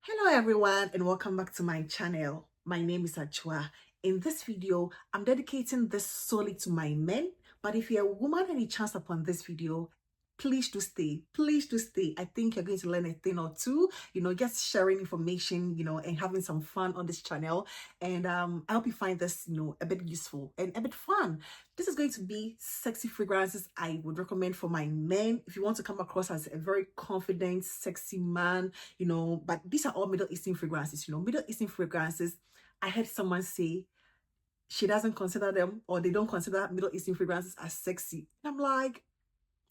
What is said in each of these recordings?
Hello everyone and welcome back to my channel. My name is Achua. In this video, I'm dedicating this solely to my men, but if you're a woman and you chance upon this video, please do stay. Please do stay. I think you're going to learn a thing or two, just sharing information, and having some fun on this channel. And I hope you find this, a bit useful and a bit fun. This is going to be sexy fragrances I would recommend for my men. If you want to come across as a very confident, sexy man, but these are all Middle Eastern fragrances, Middle Eastern fragrances. I heard someone say she doesn't consider them, or they don't consider Middle Eastern fragrances as sexy. And I'm like,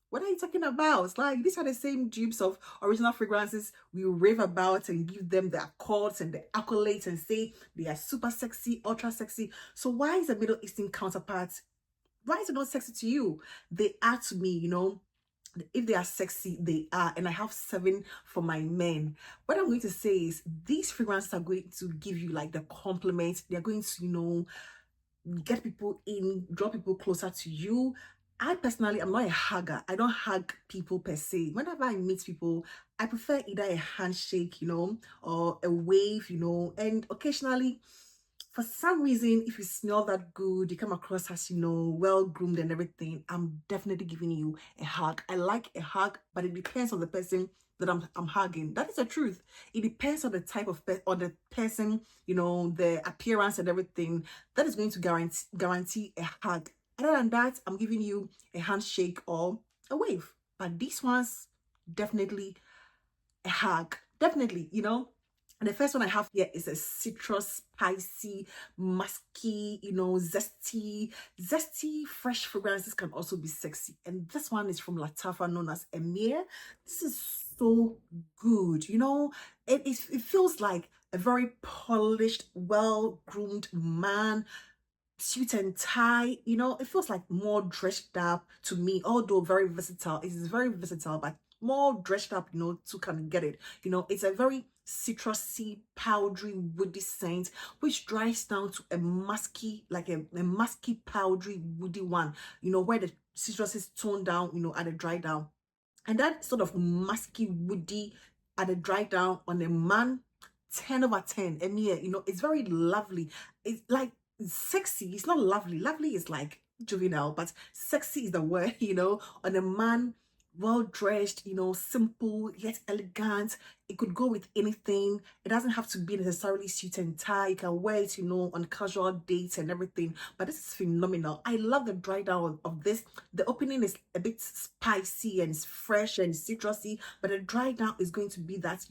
what are you talking about? It's like, these are the same dupes of original fragrances we rave about and give them the accords and the accolades and say they are super sexy, ultra sexy. So why is the Middle Eastern counterpart, why is it not sexy to you? They are to me, if they are sexy, they are. And I have 7 for my men. What I'm going to say is these fragrances are going to give you like the compliment. They're going to, get people in, draw people closer to you. I personally, I'm not a hugger. I don't hug people per se. Whenever I meet people, I prefer either a handshake, or a wave, and occasionally, for some reason, if you smell that good, you come across as, well groomed and everything, I'm definitely giving you a hug. I like a hug, but it depends on the person that I'm hugging. That is the truth. It depends on the type of on the person, the appearance and everything. That is going to guarantee a hug. Other than that, I'm giving you a handshake or a wave. But these ones, definitely a hug. Definitely, And the first one I have here is a citrus, spicy, musky, zesty, fresh fragrances can also be sexy. And this one is from Lattafa, known as Emir. This is so good, it feels like a very polished, well-groomed man, suit and tie, it feels like more dressed up to me, although very versatile. It is very versatile, but more dressed up, to kind of get it. It's a very citrusy, powdery, woody scent, which dries down to a musky, like a musky, powdery, woody one, where the citrus is toned down, at a dry down. And that sort of musky, woody at a dry down on a man, 10 over 10. And yeah, it's very lovely. It's like sexy. It's not lovely. Lovely is like juvenile, but sexy is the word, on a man, well dressed, simple yet elegant. It could go with anything. It doesn't have to be necessarily suit and tie. You can wear it, on casual dates and everything. But this is phenomenal. I love the dry down of this. The opening is a bit spicy and it's fresh and citrusy, but the dry down is going to be that,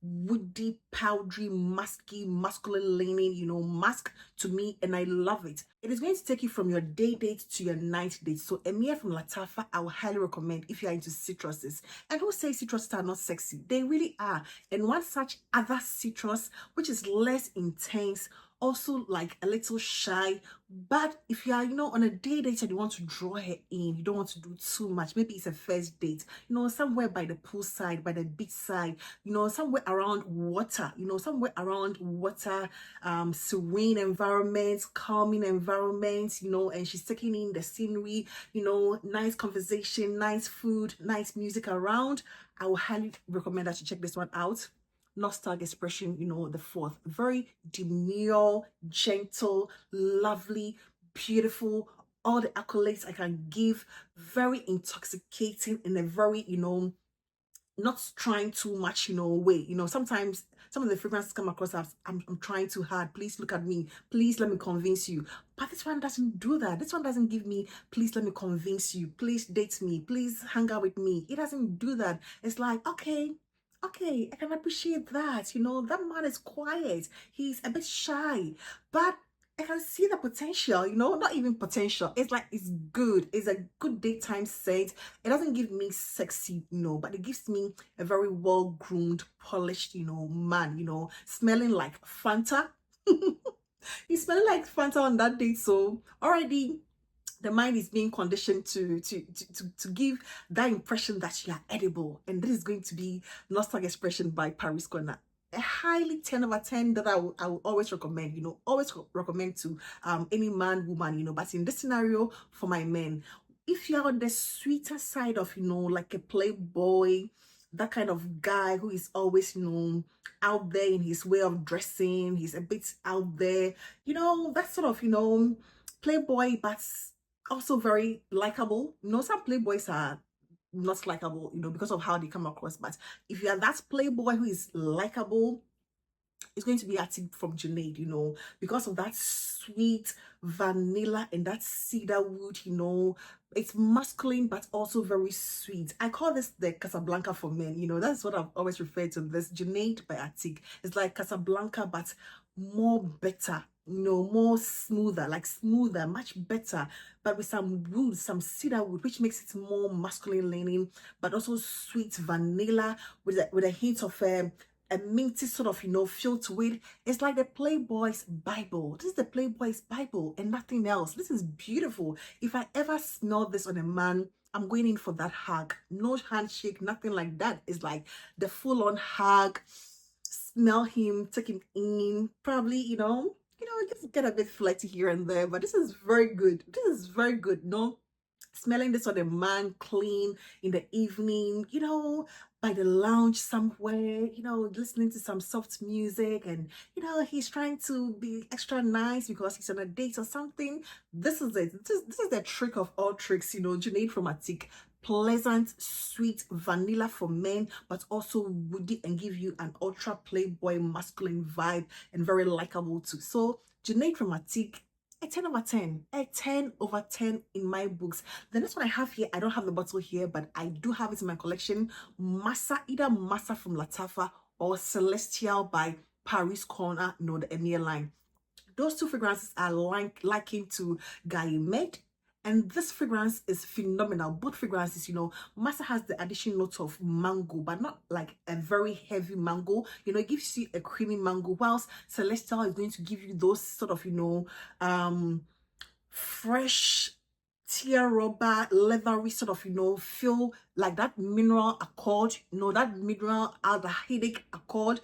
woody, powdery, musky, masculine leaning, musk to me, and I love it. It is going to take you from your day date to your night date. So Emir from Lattafa, I will highly recommend if you are into citruses. And who say citruses are not sexy? They really are. And one such other citrus, which is less intense, also like a little shy, but if you are on a date and you want to draw her in, you don't want to do too much, maybe it's a first date, somewhere by the poolside, by the beach side, somewhere around water, serene environments, calming environments, and she's taking in the scenery, nice conversation, nice food, nice music around. I will highly recommend that you check this one out. Not Stag expression, the 4th. Very demure, gentle, lovely, beautiful, all the accolades I can give. Very intoxicating in a very, not trying too much, way. Sometimes some of the fragrances come across as I'm trying too hard. Please look at me. Please let me convince you. But this one doesn't do that. This one doesn't give me, please let me convince you. Please date me. Please hang out with me. It doesn't do that. It's like, okay, I can appreciate that. That man is quiet. He's a bit shy, but I can see the potential, not even potential. It's like, it's good. It's a good daytime scent. It doesn't give me sexy, but it gives me a very well-groomed, polished, man, smelling like Fanta. He's smelling like Fanta on that date. So already the mind is being conditioned to give that impression that you are edible. And this is going to be Nostalgic Expression by Paris Corner. A highly 10 over 10 that I will always recommend, always recommend to any man, woman, but in this scenario for my men, if you're on the sweeter side of, like a playboy, that kind of guy who is always, you know, out there in his way of dressing. He's a bit out there, you know, that sort of, you know, playboy, but also very likable. You know, some playboys are not likable, you know, because of how they come across. But if you are that playboy who is likable, it's going to be Ateeq from Junaid, you know, because of that sweet vanilla and that cedar wood, you know. It's masculine but also very sweet. I call this the Casablanca for men, you know. That's what I've always referred to this. Junaid by Ateeq. It's like Casablanca but more better, you know, more smoother, like smoother, much better, but with some wood, some cedar wood, which makes it more masculine leaning, but also sweet vanilla with a hint of a minty sort of, you know, feel to it. It's like the Playboy's Bible. This is the Playboy's Bible and nothing else. This is beautiful. If I ever smell this on a man, I'm going in for that hug. No handshake, nothing like that. It's like the full-on hug. Smell him, take him in, probably, just get a bit flirty here and there, but this is very good. This is very good. No, smelling this on a man clean in the evening, you know, by the lounge somewhere, you know, listening to some soft music, and you know, he's trying to be extra nice because he's on a date or something. This is it. This is the trick of all tricks, you know, Junaid from Ateeq. Pleasant, sweet vanilla for men, but also woody and give you an ultra playboy masculine vibe and very likable too. So Junaid from Ateeq, a 10 over 10, a 10 over 10 in my books. The next one I have here, I don't have the bottle here, but I do have it in my collection. Masa, either Masa from Lattafa or Celestial by Paris Corner, you know, the Emir line. Those two fragrances are likened to Kmet, and this fragrance is phenomenal. Both fragrances, you know, Masa has the additional note of mango, but not like a very heavy mango. You know, it gives you a creamy mango, whilst Celestial is going to give you those sort of, you know, fresh tear rubber, leathery sort of, you know, feel like that mineral accord, you know, that mineral aldehydic accord,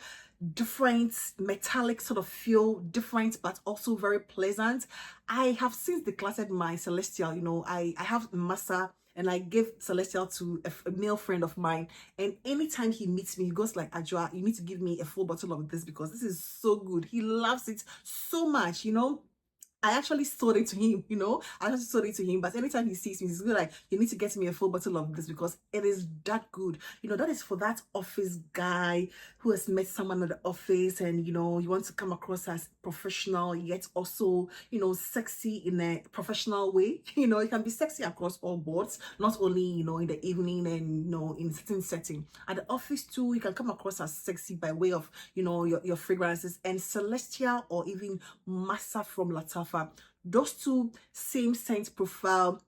different metallic sort of feel, different but also very pleasant. I have since declared my Celestial, you know, I have Masa, and I gave Celestial to a male friend of mine, and anytime he meets me, he goes like, Ajwa, you need to give me a full bottle of this because this is so good. He loves it so much, you know. I actually sold it to him, you know. I actually sold it to him, but anytime he sees me, he's like, you need to get me a full bottle of this because it is that good. You know, that is for that office guy who has met someone at the office, and, you know, you want to come across as professional, yet also, you know, sexy in a professional way. You know, it can be sexy across all boards, not only, you know, in the evening and, you know, in a certain setting. At the office too, you can come across as sexy by way of, you know, your fragrances. And Celestial or even Masa from Lattafa, those two same scent profile,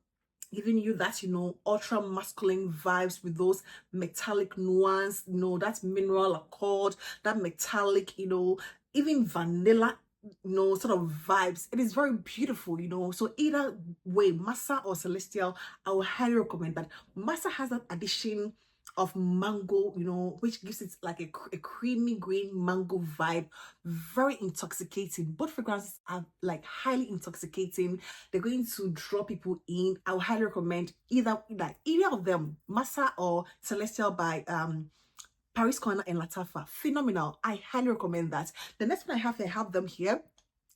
giving you that, you know, ultra masculine vibes with those metallic nuance, you know, that mineral accord, that metallic, you know, even vanilla, you know, sort of vibes. It is very beautiful, you know. So either way, Masa or Celestial, I would highly recommend that. Masa has that addition of mango, you know, which gives it like a creamy green mango vibe, very intoxicating. Both fragrances are like highly intoxicating. They're going to draw people in. I would highly recommend either of them, Masa or Celestial by Paris Corner and Lattafa. Phenomenal. I highly recommend that. The next one I have them here.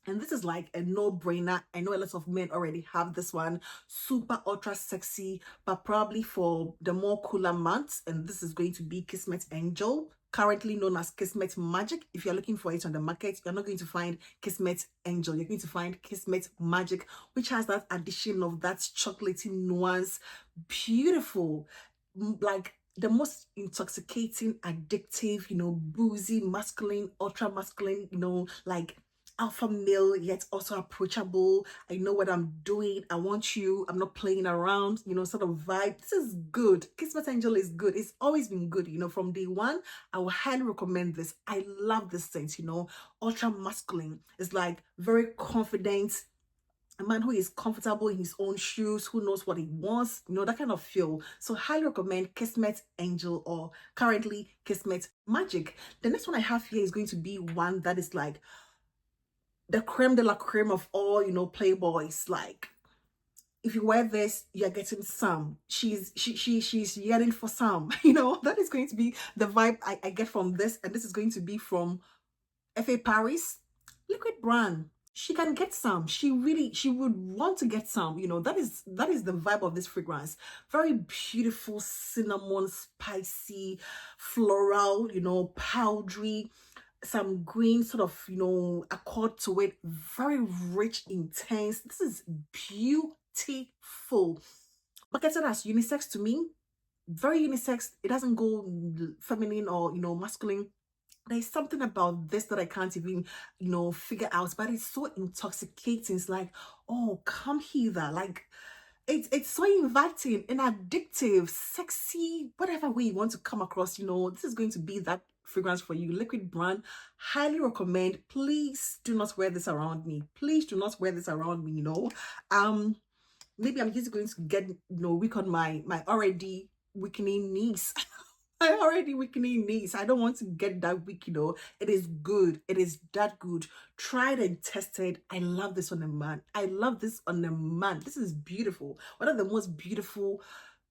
And this is like a no-brainer. I know a lot of men already have this one. Super ultra sexy, but probably for the more cooler months. And this is going to be Kmet Angel, currently known as Kmet Magic. If you're looking for it on the market, you're not going to find Kmet Angel. You're going to find Kmet Magic, which has that addition of that chocolatey nuance. Beautiful. Like the most intoxicating, addictive, you know, boozy, masculine, ultra masculine, you know, like alpha male, yet also approachable. I know what I'm doing. I want you. I'm not playing around, you know, sort of vibe. This is good. Kmet Angel is good. It's always been good, you know, from day one. I will highly recommend this. I love this scent, you know, ultra masculine. It's like very confident. A man who is comfortable in his own shoes, who knows what he wants, you know, that kind of feel. So highly recommend Kmet Angel or currently Kmet Magic. The next one I have here is going to be one that is like the creme de la creme of all, you know, playboys. Like, if you wear this, you're getting some. She's yearning for some. You know, that is going to be the vibe I get from this, and this is going to be from FA Paris. Liquid Brun. She can get some. She would want to get some. You know, that is the vibe of this fragrance. Very beautiful, cinnamon, spicy, floral, you know, powdery, some green sort of, you know, accord to it. Very rich, intense. This is beautiful. Marketed as unisex to me. Very unisex. It doesn't go feminine or, you know, masculine. There's something about this that I can't even, you know, figure out, but it's so intoxicating. It's like, oh, come hither. Like, it's so inviting and addictive, sexy, whatever way you want to come across, you know, this is going to be that fragrance for you. Liquid Brun, highly recommend. Please do not wear this around me. Please do not wear this around me, you know. Maybe I'm just going to get, you know, weak on my already weakening knees. I already weakening knees. I don't want to get that weak, you know. It is good. It is that good. Tried and tested. I love this on a man. I love this on a man. This is beautiful. One of the most beautiful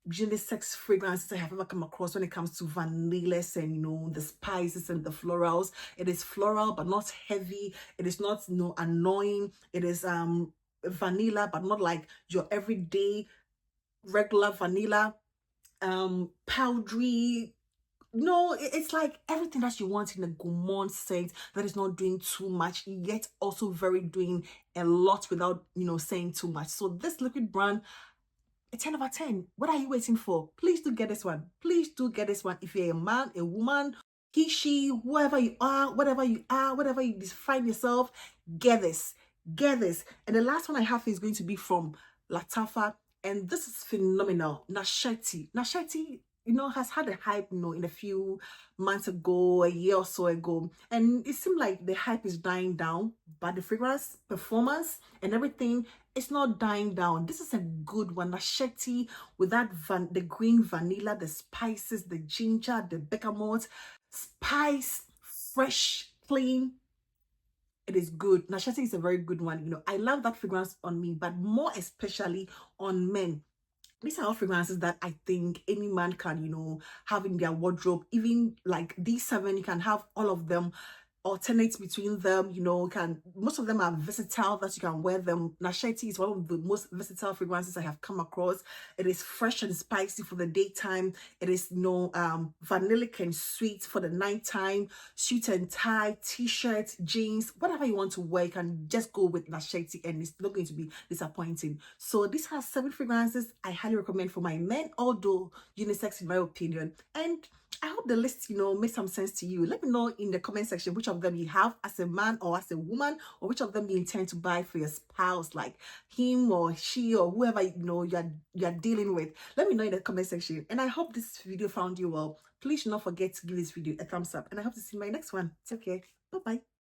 unisex fragrances I have ever come across when it comes to vanillas and, you know, the spices and the florals. It is floral but not heavy. It is not, you know, annoying. It is vanilla but not like your everyday regular vanilla. Powdery. No, it's like everything that you want in a gourmand scent that is not doing too much, yet also very doing a lot without, you know, saying too much. So this Liquid Brun, a 10 over 10. What are you waiting for? Please do get this one. Please do get this one. If you're a man, a woman, he, she, whoever you are, whatever you define yourself, get this. Get this. And the last one I have is going to be from Lattafa, and this is phenomenal. Nasheet. Nasheet, you know, has had a hype, you know, in a few months ago, a year or so ago, and it seemed like the hype is dying down, but the fragrance, performance, and everything, it's not dying down. This is a good one. Nasheet with that the green vanilla, the spices, the ginger, the bergamot, spice, fresh, clean. It is good. Nasheet is a very good one. You know, I love that fragrance on me, but more especially on men. These are all fragrances that I think any man can, you know, have in their wardrobe. Even like these 7, you can have all of them, alternate between them, you know. Most of them are versatile that you can wear them. Nasheet is one of the most versatile fragrances I have come across. It is fresh and spicy for the daytime. It is, you know, vanillic and sweet for the nighttime. Suit and tie, t-shirts, jeans, whatever you want to wear, you can just go with Nasheet and it's not going to be disappointing. So these are 7 fragrances I highly recommend for my men, although unisex in my opinion. And I hope the list, you know, made some sense to you. Let me know in the comment section which of them you have as a man or as a woman, or which of them you intend to buy for your spouse, like him or she or whoever, you know, you're dealing with. Let me know in the comment section. And I hope this video found you well. Please do not forget to give this video a thumbs up, and I hope to see you in my next one. Take care. Bye bye.